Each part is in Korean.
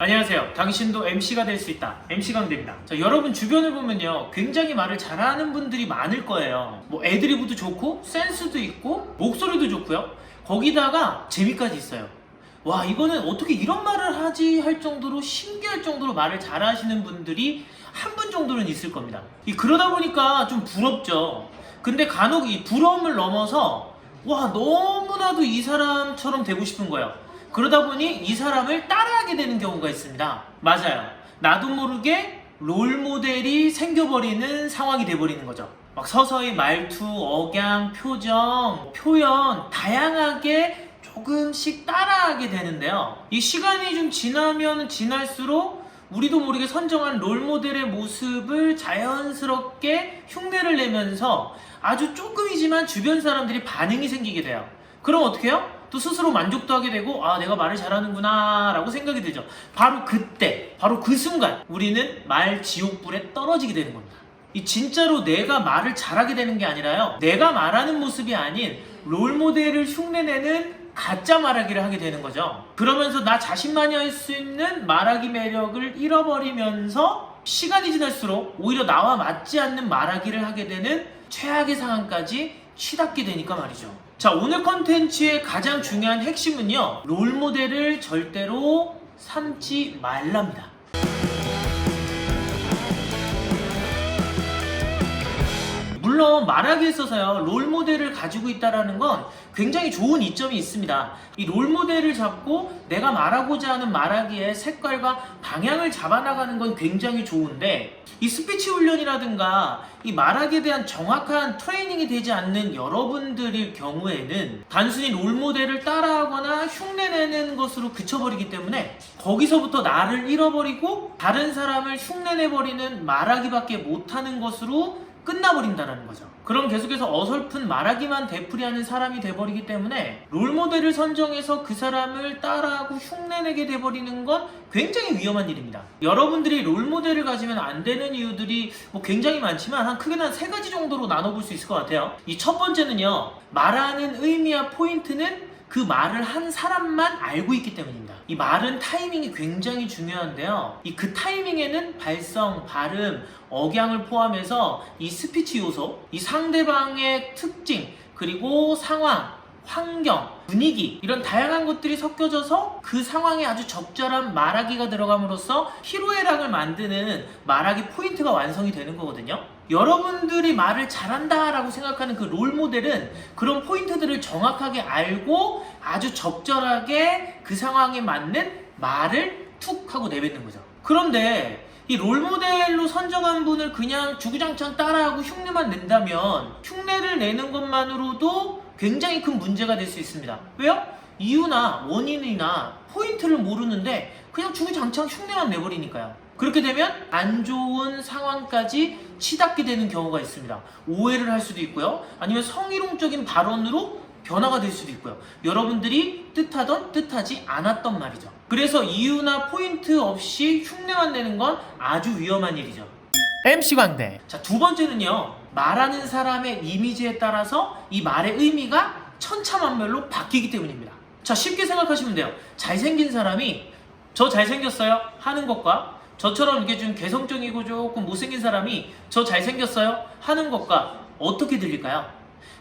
안녕하세요. 당신도 MC가 될 수 있다. MC 강대입니다. 자, 여러분 주변을 보면요, 굉장히 말을 잘하는 분들이 많을 거예요. 뭐 애드리브도 좋고 센스도 있고 목소리도 좋고요. 거기다가 재미까지 있어요. 와, 이거는 어떻게 이런 말을 하지 할 정도로 신기할 정도로 말을 잘하시는 분들이 한 분 정도는 있을 겁니다. 그러다 보니까 좀 부럽죠. 근데 간혹 이 부러움을 넘어서 와, 너무나도 이 사람처럼 되고 싶은 거예요. 그러다 보니 이 사람을 따라하게 되는 경우가 있습니다. 맞아요. 나도 모르게 롤모델이 생겨버리는 상황이 돼버리는 거죠. 막 서서히 말투, 억양, 표정, 표현 다양하게 조금씩 따라하게 되는데요. 이 시간이 좀 지나면 지날수록 우리도 모르게 선정한 롤모델의 모습을 자연스럽게 흉내를 내면서 아주 조금이지만 주변 사람들이 반응이 생기게 돼요. 그럼 어떻게 해요? 또 스스로 만족도 하게 되고, 아, 내가 말을 잘하는구나 라고 생각이 들죠. 바로 그때, 바로 그 순간 우리는 말 지옥불에 떨어지게 되는 겁니다. 이 진짜로 내가 말을 잘하게 되는 게 아니라요, 내가 말하는 모습이 아닌 롤모델을 흉내내는 가짜 말하기를 하게 되는 거죠. 그러면서 나 자신만이 할 수 있는 말하기 매력을 잃어버리면서 시간이 지날수록 오히려 나와 맞지 않는 말하기를 하게 되는 최악의 상황까지 치닫게 되니까 말이죠. 자, 오늘 컨텐츠의 가장 중요한 핵심은요, 롤모델을 절대로 삼지 말랍니다. 물론 말하기에 있어서요, 롤모델을 가지고 있다는 건 굉장히 좋은 이점이 있습니다. 이 롤모델을 잡고 내가 말하고자 하는 말하기의 색깔과 방향을 잡아나가는 건 굉장히 좋은데, 이 스피치 훈련이라든가 이 말하기에 대한 정확한 트레이닝이 되지 않는 여러분들일 경우에는 단순히 롤모델을 따라하거나 흉내내는 것으로 그쳐버리기 때문에 거기서부터 나를 잃어버리고 다른 사람을 흉내내버리는 말하기밖에 못하는 것으로 끝나버린다는 거죠. 그럼 계속해서 어설픈 말하기만 되풀이하는 사람이 돼버리기 때문에 롤모델을 선정해서 그 사람을 따라하고 흉내내게 돼버리는 건 굉장히 위험한 일입니다. 여러분들이 롤모델을 가지면 안 되는 이유들이 뭐 굉장히 많지만 크게는 한 3가지 정도로 나눠볼 수 있을 것 같아요. 이 첫 번째는요, 말하는 의미와 포인트는 그 말을 한 사람만 알고 있기 때문입니다. 이 말은 타이밍이 굉장히 중요한데요, 그 타이밍에는 발성, 발음, 억양을 포함해서 이 스피치 요소, 이 상대방의 특징, 그리고 상황, 환경, 분위기, 이런 다양한 것들이 섞여져서 그 상황에 아주 적절한 말하기가 들어감으로써 희로애락을 만드는 말하기 포인트가 완성이 되는 거거든요. 여러분들이 말을 잘한다 라고 생각하는 그 롤모델은 그런 포인트들을 정확하게 알고 아주 적절하게 그 상황에 맞는 말을 툭 하고 내뱉는 거죠. 그런데 이 롤모델로 선정한 분을 그냥 주구장창 따라하고 흉내만 낸다면 흉내를 내는 것만으로도 굉장히 큰 문제가 될 수 있습니다. 왜요? 이유나 원인이나 포인트를 모르는데 그냥 주구장창 흉내만 내버리니까요. 그렇게 되면 안 좋은 상황까지 치닫게 되는 경우가 있습니다. 오해를 할 수도 있고요, 아니면 성희롱적인 발언으로 변화가 될 수도 있고요. 여러분들이 뜻하던 뜻하지 않았던 말이죠. 그래서 이유나 포인트 없이 흉내만 내는 건 아주 위험한 일이죠. MC 광대. 자, 두 번째는요, 말하는 사람의 이미지에 따라서 이 말의 의미가 천차만별로 바뀌기 때문입니다. 자, 쉽게 생각하시면 돼요. 잘생긴 사람이 저 잘생겼어요 하는 것과 저처럼 이게 좀 개성적이고 조금 못생긴 사람이 저 잘생겼어요 하는 것과 어떻게 들릴까요?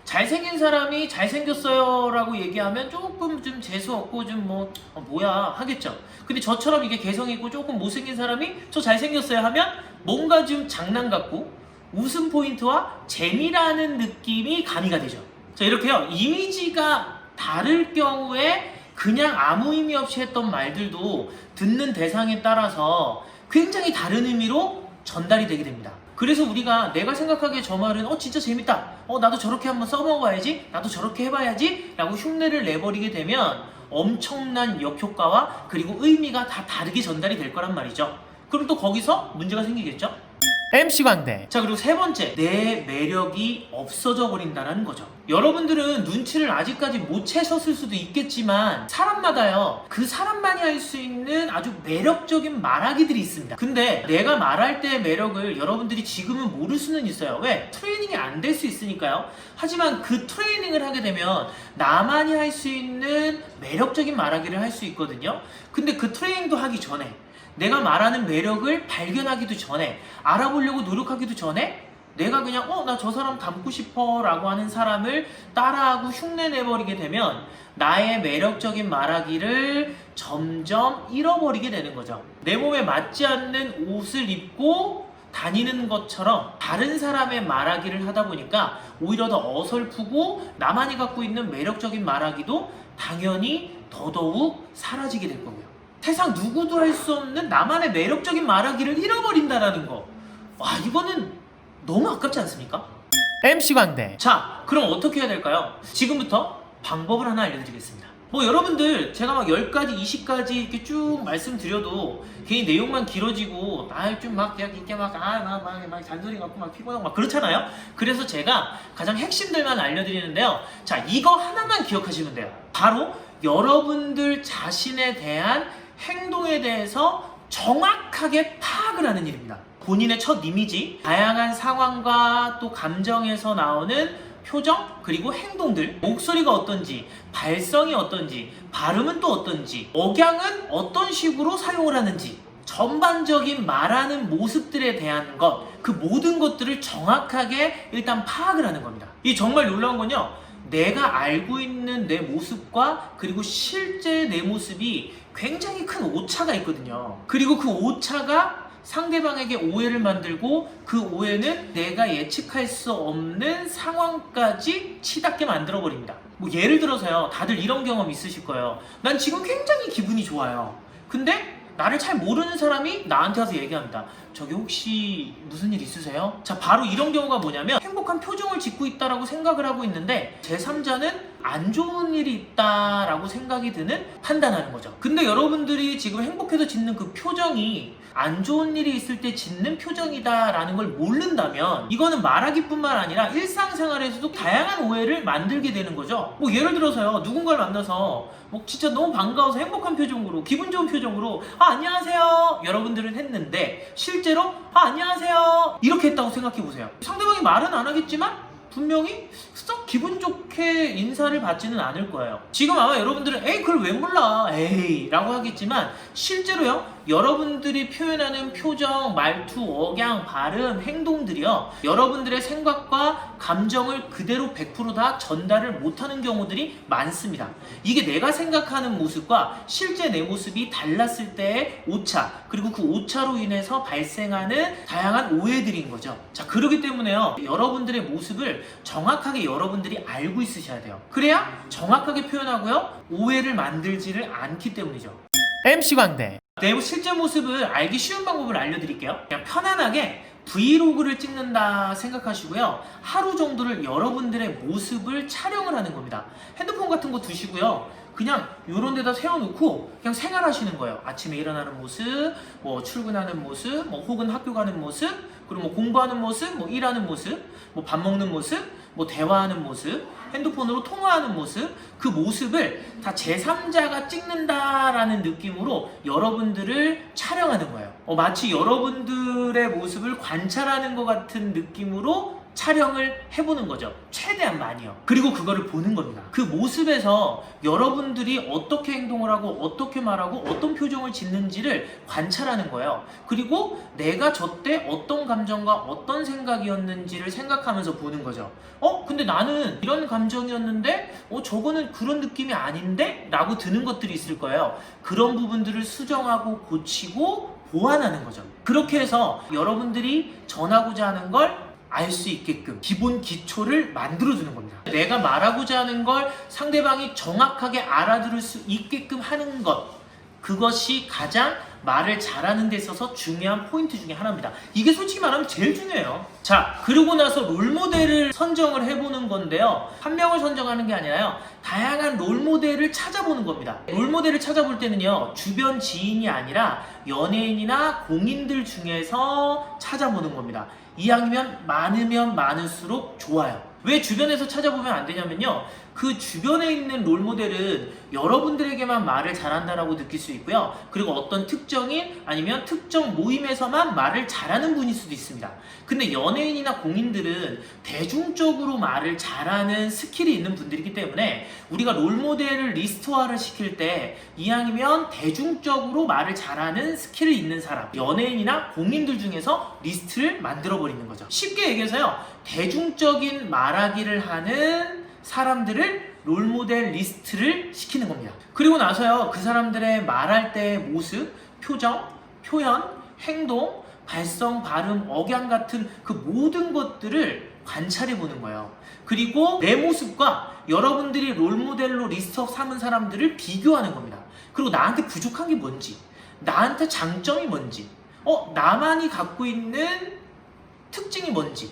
잘생긴 사람이 잘생겼어요 라고 얘기하면 조금 좀 재수없고 좀 뭐야 하겠죠. 근데 저처럼 이게 개성있고 조금 못생긴 사람이 저 잘생겼어요 하면 뭔가 좀 장난 같고 웃음 포인트와 재미라는 느낌이 가미가 되죠. 자, 이렇게요, 이미지가 다를 경우에 그냥 아무 의미 없이 했던 말들도 듣는 대상에 따라서 굉장히 다른 의미로 전달이 되게 됩니다. 그래서 우리가 내가 생각하기에 저 말은 진짜 재밌다, 나도 저렇게 한번 써먹어야지, 나도 저렇게 해봐야지 라고 흉내를 내버리게 되면 엄청난 역효과와 그리고 의미가 다 다르게 전달이 될 거란 말이죠. 그럼 또 거기서 문제가 생기겠죠? MC 광대. 자, 그리고 세 번째, 내 매력이 없어져 버린다는 거죠. 여러분들은 눈치를 아직까지 못 채셨을 수도 있겠지만 사람마다요, 그 사람만이 할 수 있는 아주 매력적인 말하기들이 있습니다. 근데 내가 말할 때의 매력을 여러분들이 지금은 모를 수는 있어요. 왜? 트레이닝이 안 될 수 있으니까요. 하지만 그 트레이닝을 하게 되면 나만이 할 수 있는 매력적인 말하기를 할 수 있거든요. 근데 그 트레이닝도 하기 전에 내가 말하는 매력을 발견하기도 전에, 알아보려고 노력하기도 전에 내가 그냥 나 저 사람 닮고 싶어 라고 하는 사람을 따라하고 흉내내버리게 되면 나의 매력적인 말하기를 점점 잃어버리게 되는 거죠. 내 몸에 맞지 않는 옷을 입고 다니는 것처럼 다른 사람의 말하기를 하다 보니까 오히려 더 어설프고 나만이 갖고 있는 매력적인 말하기도 당연히 더더욱 사라지게 될 거고요. 세상 누구도 할 수 없는 나만의 매력적인 말하기를 잃어버린다라는 거. 와, 이거는 너무 아깝지 않습니까? MC 광대. 자, 그럼 어떻게 해야 될까요? 지금부터 방법을 하나 알려드리겠습니다. 여러분들 제가 막 10가지, 20가지 이렇게 쭉 말씀드려도 괜히 내용만 길어지고 좀 막 이렇게 막 잔소리 갖고 막 피곤하고 막 그렇잖아요. 그래서 제가 가장 핵심들만 알려드리는데요. 자, 이거 하나만 기억하시면 돼요. 바로 여러분들 자신에 대한 행동에 대해서 정확하게 파악을 하는 일입니다. 본인의 첫 이미지, 다양한 상황과 또 감정에서 나오는 표정, 그리고 행동들, 목소리가 어떤지, 발성이 어떤지, 발음은 또 어떤지, 억양은 어떤 식으로 사용을 하는지, 전반적인 말하는 모습들에 대한 것, 그 모든 것들을 정확하게 일단 파악을 하는 겁니다. 이 정말 놀라운 건요, 내가 알고 있는 내 모습과 그리고 실제 내 모습이 굉장히 큰 오차가 있거든요. 그리고 그 오차가 상대방에게 오해를 만들고 그 오해는 내가 예측할 수 없는 상황까지 치닫게 만들어버립니다. 예를 들어서요, 다들 이런 경험 있으실 거예요. 난 지금 굉장히 기분이 좋아요. 근데 나를 잘 모르는 사람이 나한테 와서 얘기합니다. 저기 혹시 무슨 일 있으세요? 자, 바로 이런 경우가 뭐냐면 행복한 표정을 짓고 있다라고 생각을 하고 있는데 제3자는 안 좋은 일이 있다라고 생각이 드는 판단하는 거죠. 근데 여러분들이 지금 행복해서 짓는 그 표정이 안 좋은 일이 있을 때 짓는 표정이다라는 걸 모른다면 이거는 말하기뿐만 아니라 일상생활에서도 다양한 오해를 만들게 되는 거죠. 예를 들어서요, 누군가를 만나서 진짜 너무 반가워서 행복한 표정으로, 기분 좋은 표정으로 안녕하세요 여러분들은 했는데 실제로 안녕하세요 이렇게 했다고 생각해 보세요. 상대방이 말은 안 하겠지만 분명히 썩 기분 좋게 인사를 받지는 않을 거예요. 지금 아마 여러분들은 에이 그걸 왜 몰라 에이 라고 하겠지만 실제로요, 여러분들이 표현하는 표정, 말투, 억양, 발음, 행동들이요, 여러분들의 생각과 감정을 그대로 100% 다 전달을 못하는 경우들이 많습니다. 이게 내가 생각하는 모습과 실제 내 모습이 달랐을 때의 오차, 그리고 그 오차로 인해서 발생하는 다양한 오해들인 거죠. 자, 그렇기 때문에요, 여러분들의 모습을 정확하게 여러분들이 알고 있으셔야 돼요. 그래야 정확하게 표현하고요, 오해를 만들지를 않기 때문이죠. MC 광대. 내 실제 모습을 알기 쉬운 방법을 알려드릴게요. 그냥 편안하게 브이로그를 찍는다 생각하시고요. 하루 정도를 여러분들의 모습을 촬영을 하는 겁니다. 핸드폰 같은 거 두시고요. 그냥 이런 데다 세워놓고 그냥 생활하시는 거예요. 아침에 일어나는 모습, 출근하는 모습, 혹은 학교 가는 모습, 그리고 공부하는 모습, 일하는 모습, 밥 먹는 모습, 대화하는 모습, 핸드폰으로 통화하는 모습, 그 모습을 다 제3자가 찍는다라는 느낌으로 여러분들을 촬영하는 거예요. 마치 여러분들의 모습을 관찰하는 것 같은 느낌으로 촬영을 해보는 거죠. 최대한 많이요. 그리고 그거를 보는 겁니다. 그 모습에서 여러분들이 어떻게 행동을 하고 어떻게 말하고 어떤 표정을 짓는지를 관찰하는 거예요. 그리고 내가 저때 어떤 감정과 어떤 생각이었는지를 생각하면서 보는 거죠. 근데 나는 이런 감정이었는데 저거는 그런 느낌이 아닌데? 라고 드는 것들이 있을 거예요. 그런 부분들을 수정하고 고치고 보완하는 거죠. 그렇게 해서 여러분들이 전하고자 하는 걸 알 수 있게끔 기본 기초를 만들어주는 겁니다. 내가 말하고자 하는 걸 상대방이 정확하게 알아들을 수 있게끔 하는 것, 그것이 가장 말을 잘하는 데 있어서 중요한 포인트 중에 하나입니다. 이게 솔직히 말하면 제일 중요해요. 자, 그러고 나서 롤모델을 선정을 해보는 건데요, 한 명을 선정하는 게 아니라요, 다양한 롤모델을 찾아보는 겁니다. 롤모델을 찾아볼 때는요, 주변 지인이 아니라 연예인이나 공인들 중에서 찾아보는 겁니다. 이왕이면 많으면 많을수록 좋아요. 왜 주변에서 찾아보면 안 되냐면요, 그 주변에 있는 롤모델은 여러분들에게만 말을 잘한다라고 느낄 수 있고요. 그리고 어떤 특정인 아니면 특정 모임에서만 말을 잘하는 분일 수도 있습니다. 근데 연예인이나 공인들은 대중적으로 말을 잘하는 스킬이 있는 분들이기 때문에 우리가 롤모델을 리스트화를 시킬 때 이왕이면 대중적으로 말을 잘하는 스킬이 있는 사람, 연예인이나 공인들 중에서 리스트를 만들어 버리는 거죠. 쉽게 얘기해서요, 대중적인 말하기를 하는 사람들을 롤모델 리스트를 시키는 겁니다. 그리고 나서요, 그 사람들의 말할 때의 모습, 표정, 표현, 행동, 발성, 발음, 억양 같은 그 모든 것들을 관찰해 보는 거예요. 그리고 내 모습과 여러분들이 롤모델로 리스트업 삼은 사람들을 비교하는 겁니다. 그리고 나한테 부족한 게 뭔지, 나한테 장점이 뭔지, 나만이 갖고 있는 특징이 뭔지,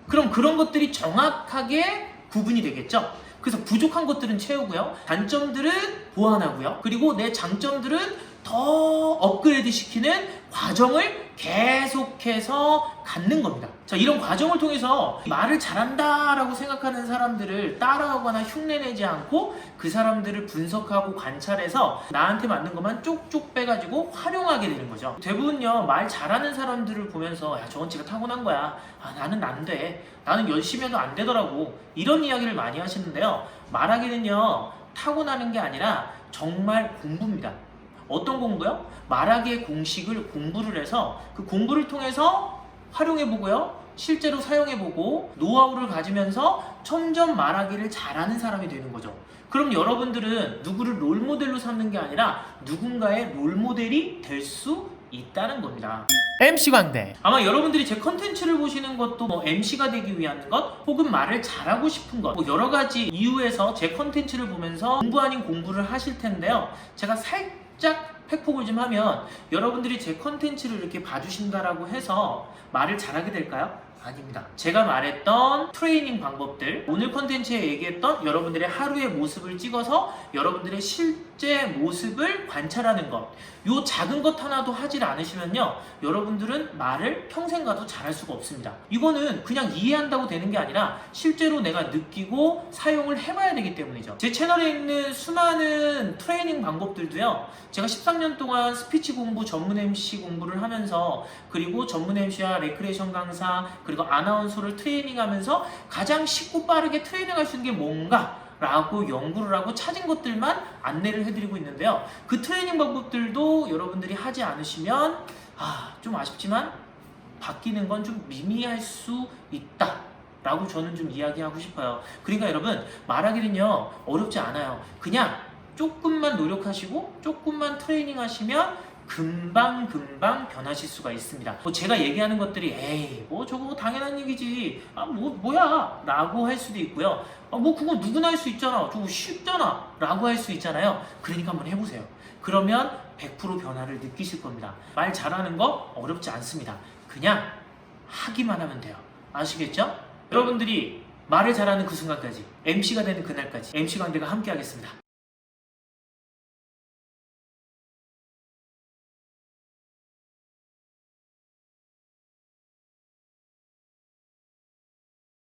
그럼 그런 것들이 정확하게 구분이 되겠죠? 그래서 부족한 것들은 채우고요, 단점들은 보완하고요, 그리고 내 장점들은 더 업그레이드 시키는 과정을 계속해서 갖는 겁니다. 자, 이런 과정을 통해서 말을 잘한다라고 생각하는 사람들을 따라하거나 흉내내지 않고 그 사람들을 분석하고 관찰해서 나한테 맞는 것만 쪽쪽 빼가지고 활용하게 되는 거죠. 대부분요, 말 잘하는 사람들을 보면서 야, 저건 지가 타고난 거야. 나는 안 돼. 나는 열심히 해도 안 되더라고. 이런 이야기를 많이 하시는데요. 말하기는요, 타고나는 게 아니라 정말 공부입니다. 어떤 공부요? 말하기의 공식을 공부를 해서 그 공부를 통해서 활용해보고요, 실제로 사용해보고 노하우를 가지면서 점점 말하기를 잘하는 사람이 되는 거죠. 그럼 여러분들은 누구를 롤모델로 삼는 게 아니라 누군가의 롤모델이 될 수 있다는 겁니다. MC 광대. 아마 여러분들이 제 컨텐츠를 보시는 것도 뭐 MC가 되기 위한 것, 혹은 말을 잘하고 싶은 것, 뭐 여러 가지 이유에서 제 컨텐츠를 보면서 공부 아닌 공부를 하실 텐데요. 제가 살짝 팩폭을 좀 하면 여러분들이 제 컨텐츠를 이렇게 봐주신다라고 해서 말을 잘하게 될까요? 아닙니다. 제가 말했던 트레이닝 방법들, 오늘 컨텐츠에 얘기했던 여러분들의 하루의 모습을 찍어서 여러분들의 실제 모습을 관찰하는 것, 요 작은 것 하나도 하질 않으시면요, 여러분들은 말을 평생 가도 잘할 수가 없습니다. 이거는 그냥 이해한다고 되는 게 아니라 실제로 내가 느끼고 사용을 해봐야 되기 때문이죠. 제 채널에 있는 수많은 트레이닝 방법들도요, 제가 13년 동안 스피치 공부, 전문 MC 공부를 하면서, 그리고 전문 MC와 레크레이션 강사, 그리고 아나운서를 트레이닝하면서 가장 쉽고 빠르게 트레이닝할 수 있는 게 뭔가 라고 연구를 하고 찾은 것들만 안내를 해드리고 있는데요. 그 트레이닝 방법들도 여러분들이 하지 않으시면 좀 아쉽지만 바뀌는 건 좀 미미할 수 있다 라고 저는 좀 이야기하고 싶어요. 그러니까 여러분, 말하기는요, 어렵지 않아요. 그냥 조금만 노력하시고 조금만 트레이닝 하시면 금방 변하실 수가 있습니다. 뭐 제가 얘기하는 것들이 에이 뭐 저거 뭐 당연한 얘기지, 뭐야 라고 할 수도 있고요, 뭐 그거 누구나 할 수 있잖아, 저거 쉽잖아 라고 할 수 있잖아요. 그러니까 한번 해보세요. 그러면 100% 변화를 느끼실 겁니다. 말 잘하는 거 어렵지 않습니다. 그냥 하기만 하면 돼요. 아시겠죠? 여러분들이 말을 잘하는 그 순간까지, MC가 되는 그날까지 MC 광대가 함께 하겠습니다.